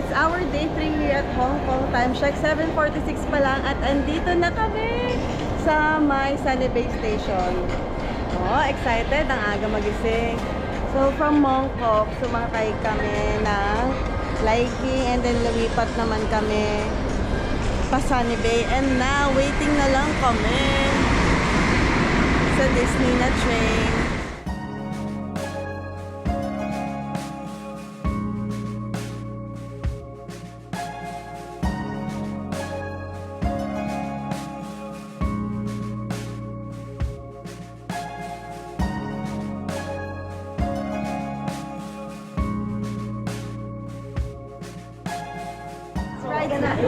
It's our day 3 here at Hong Kong. Time check 7:46 pa lang at andito na kami sa may Sunny Bay Station. Oh, excited, ang aga magising. So from Mongkok, sumakay kami ng Liking and then lumipat naman kami pa Sunny Bay, and now waiting na lang kami sa Disney na train.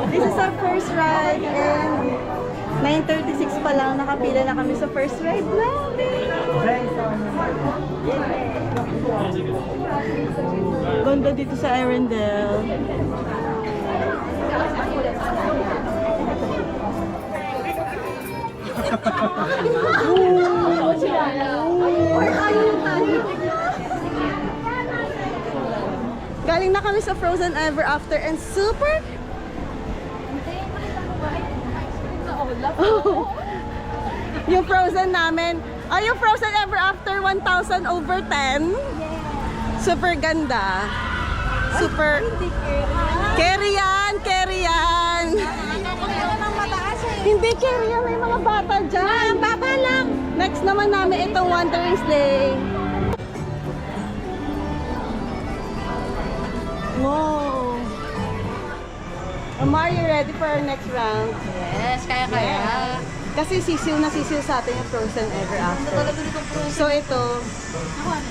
This is our first ride and 9:36 pa lang, nakapila na kami sa first ride natin. Ganda dito sa Arendelle. Galing na kami sa Frozen Ever After and super yung Frozen namin, yung Frozen Ever After 1,000 over 10. Super ganda. Super carry yan. Hindi carry yan, may mga bata dyan. Baba lang. Next naman namin itong Wandering Sleigh. Wow. Are you ready for our next round? Yes, kaya. Kasi sisiw na sisiw sa atin yung Frozen Ever After. So ito,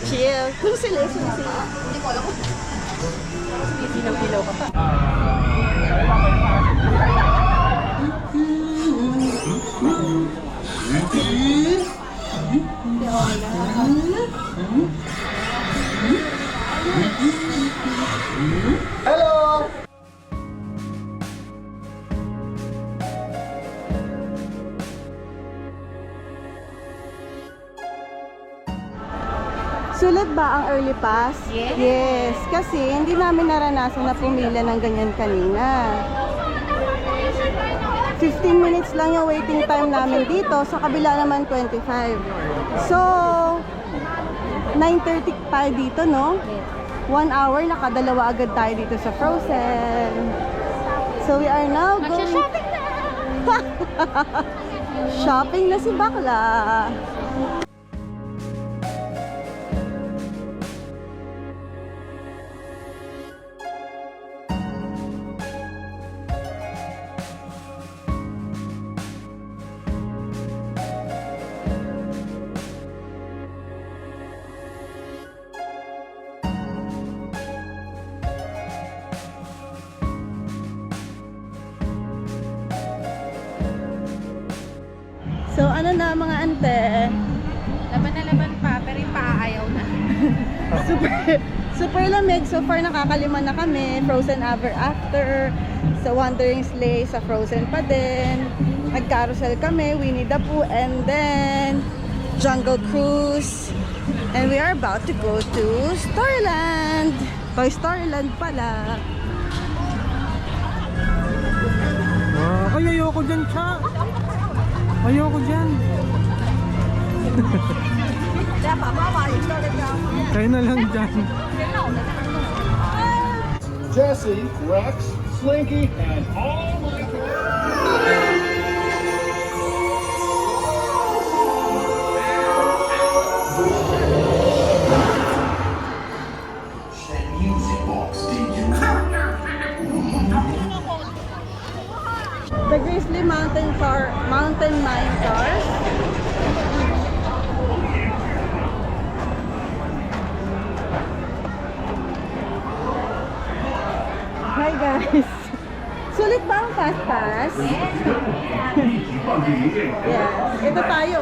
chill. Kung sila, Hindi ko alam kung Pilaw-pilaw ka pa. Hello! Sulit ba ang early pass? Yes. Yes, kasi hindi namin naranasan na pumila ng ganyan kanina. 15 minutes lang yung waiting time namin dito, sa kabila naman 25. So, 9:30 tayo dito, no? 1 hour, nakadalawa agad tayo dito sa Frozen. So, we are now going... Magsha-shopping na! Shopping na si Bakla. So, ano na mga ante? Laban na laban pa, pero yung paa ayaw na. Super lamig. So far, nakakalima na kami. Frozen Ever After. Sa Wandering Sleigh, sa Frozen pa din. Nag-carousel kami, Winnie the Pooh, and then Jungle Cruise. And we are about to go to Starland. Toy Starland pala. Ay, ayoko dyan, Cha. Ayoko dyan. Kayo na lang dyan. Jesse, Rex, Slinky, and all my Music box, did you? The Grizzly Mountain Mine Cars. Hi guys. Sulit ba ang fast pass? Yes. Ito tayo.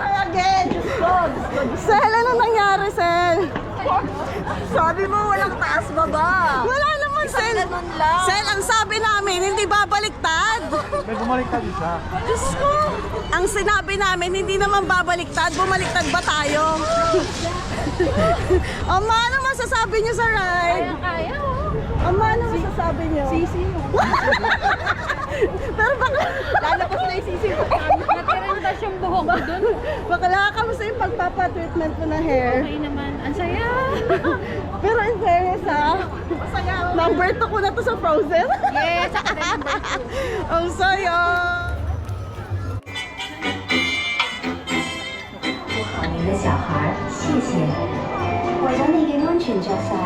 Ay, again! Sel, ano nangyari, Sel? Sabi mo walang taas baba. Wala naman, Sel, Sel, ang sabi namin, hindi babaliktad. May bumaliktad isa. Diyos ko. Ang sinabi namin, hindi naman babaliktad. Bumaliktad ba tayo? Ama, ano masasabi niyo sa ride? Kaya. Ama, ano masasabi niyo? Sisi. Pero bakla, Lalabas na yung sisi ko. Natirandas yung buhok ko dun. bakla, kamusta yung pagpapa-treatment mo na hair? Okay naman. Ang saya. Pero in fairness number 2 ko na to sa Frozen. Yes, ako din number 2. Ang saya. 您的小孩，谢謝。為咗你嘅安全着想，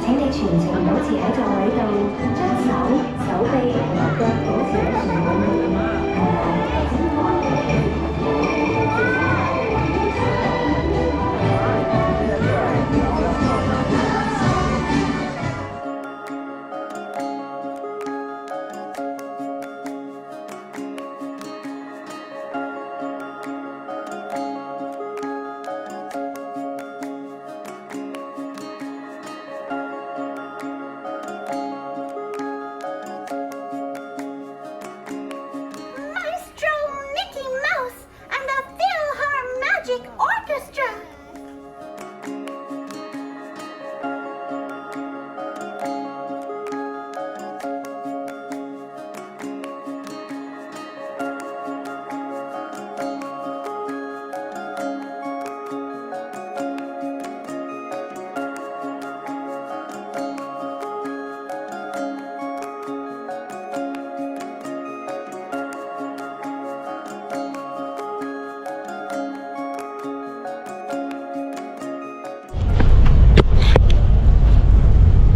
請你全程保持喺座位度，將手、手臂同埋腳保持喺船裡面，同埋 Maestro Mickey Mouse and the Philharmagic Orchestra.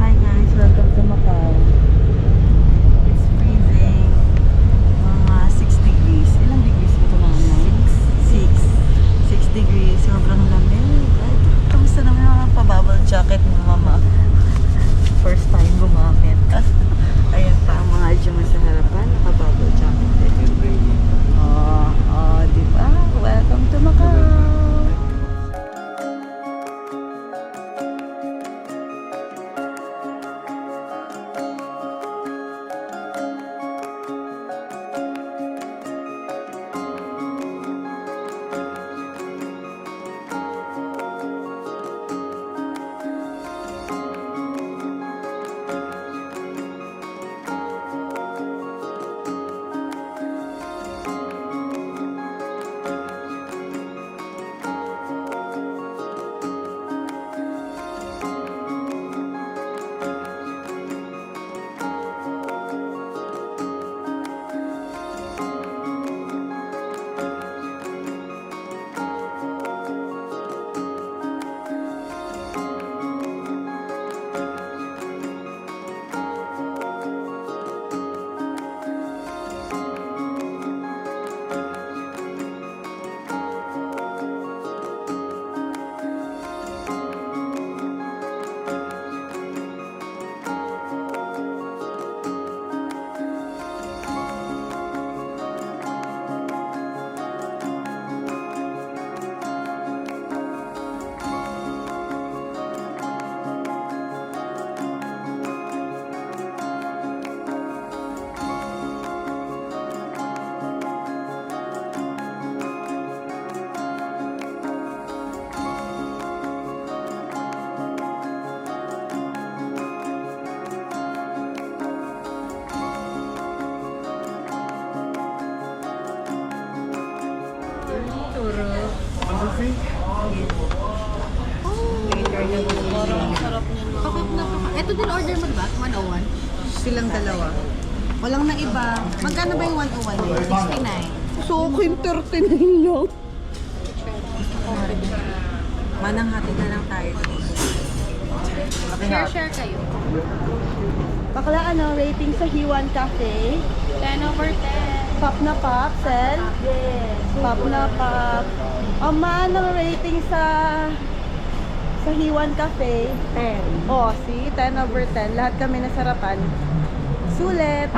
Hi guys, welcome to Macau. It's freezing. Mga 6 degrees. Ilang degrees ito mga 6 degrees. Sobrang lamig. Ay, kamusta naman yung mga pa-bubble jacket mo, mama? First time gumamit. Ayan pa ang mga Juma sa harapan. Naka-bubble jacket. Diba? Welcome to Macau. Ito din order mo diba? 101? Silang dalawa. Walang na iba. Magkano ba yung 101? 69. So, akin 39 lang. Manang hati na lang tayo. Share kayo. Bakla ano, rating sa Hiwan Cafe. 10 over 10. Pop na pop, Sel? Yes. Pop na pop. Ama, ano rating sa Hiwan Cafe? 10. Oh, see? 10 over 10. Lahat kami nasarapan. Sulit.